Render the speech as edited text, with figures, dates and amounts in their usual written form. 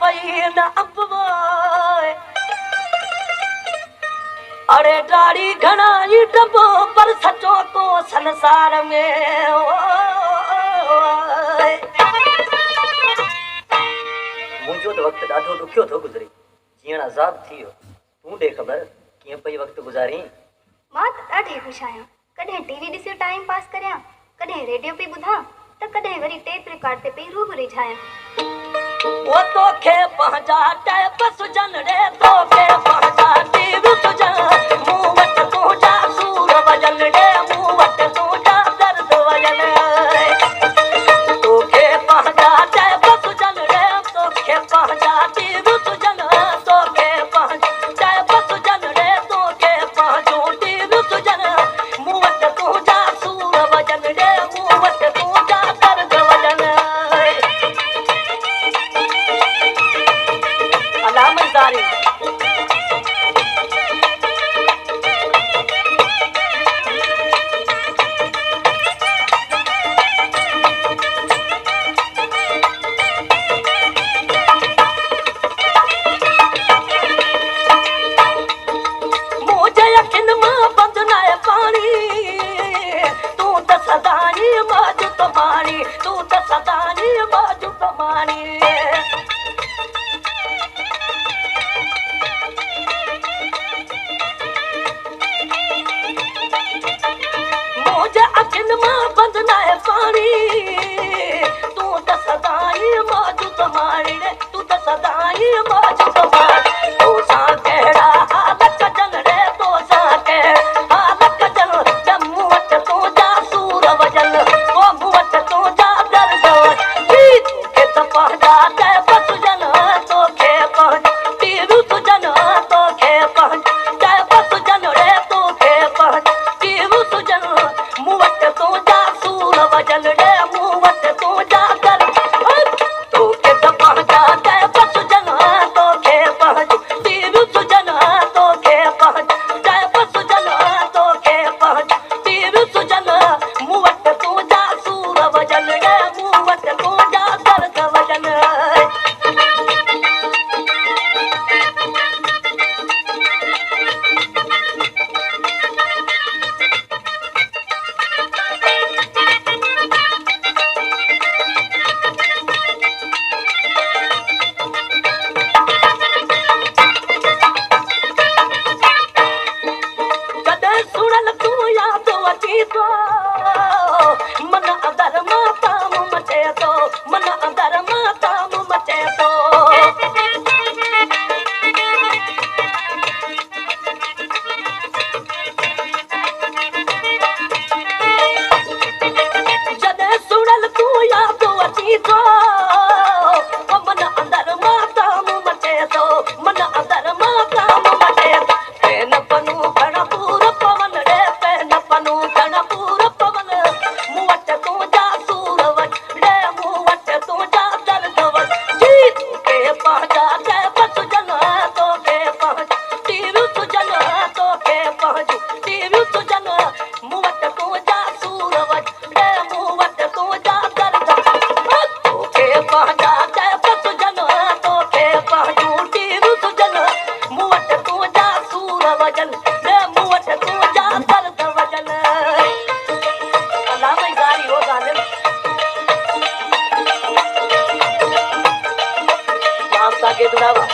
पई न अंबवाए अरे डाड़ी घणाई डबो पर सचो को संसार में मुझो तो वक्त ॾाढो ॾुखियो थो गुज़रे जीअण आज़ाद थी वियो तूं ॾे ख़बर कीअं पई वक्त गुज़ारी मां त ॾाढी ख़ुशि आहियां कॾहिं टीवी ॾिसी टाइम पास करियां कॾहिं रेडियो पई ॿुधां त कॾहिं वरी टेप रिकॉर्ड ते पई रूह रिझायां वो तोखे पंहिंजा टैप सुजन रे तोखे पंहिंजा टीवी सुजन मूं वटि तुंहिंजा सूर वजन रे मूं वटि तुंहिंजा दर्द वजन तोखे पंहिंजा टैप सुजन रे तोखे पंहिंजा टीवी सुजन तोखे पंहिंजा टैप सुजन रे तोखे पंहिंजो टीवी सुजन मूं वटि तुंहिंजा सूर वजन रे मूं वटि तुंहिंजा दर्द वजन अलामदारी मुझे यकीन मां बंद न पानी तू त सदानी बाजू तमारी तू त सदानी बाजू तमारी मुझे अखिन मां बंद न पानी तू त सदाई बाजू तमारी तू त सदाई बाजू तमारी तो सा केड़ा हाल कजन रे तो सा के हाल कजन जम्मू वट तो जा सूर वजन ओ मुवट तो जा दर्द जी के त पहजा ते बसुजन तो के पहज तीरु सुजन तो के पहज ते बसुजन रे तो के पहज तीरु सुजन मुवट तो जा सूर वजन रे मुवट तो जा दर्द तो के त पहजा ते बसुजन तो के पहज तीरु सुजन तो के पहज ते बसुजन तो के पहज तीरु सुजन मुवट तो जा सूर वजन रे मुवट तो जा दर्द वजन कॾहिं सुणल तूं याद अची थो मन अंदर मां ताम मचे थो मन अंदर मां ताम मचे थो जॾहिं सुणल तूं याद अची थो मन अंदर मां ताम मचे थो मन अंदर मां ताम मचे थो पेन पनू घण पूर पवन रे पेन पनू घण पूर पवन मूं वटि तुंहिंजा सूर वज रे मूं वटि तुंहिंजा दर्द वज जी तोखे पंहिंजा ते बसुजन तोखे पंहिंज तीरु सुजन तोखे पंहिंज तीरु सुजन मूं वटि तुंहिंजा सूर वज रे मूं वटि तुंहिंजा दर्द तोखे पंहिंजा ते बसुजन तोखे पंहिंजो तीरु सुजन मूं वटि तुंहिंजा सूर वजन रे मूं वटि तुंहिंजा दर्द वजन अलामा इज़ारी हो ज़ालिम मां सां के दुरावा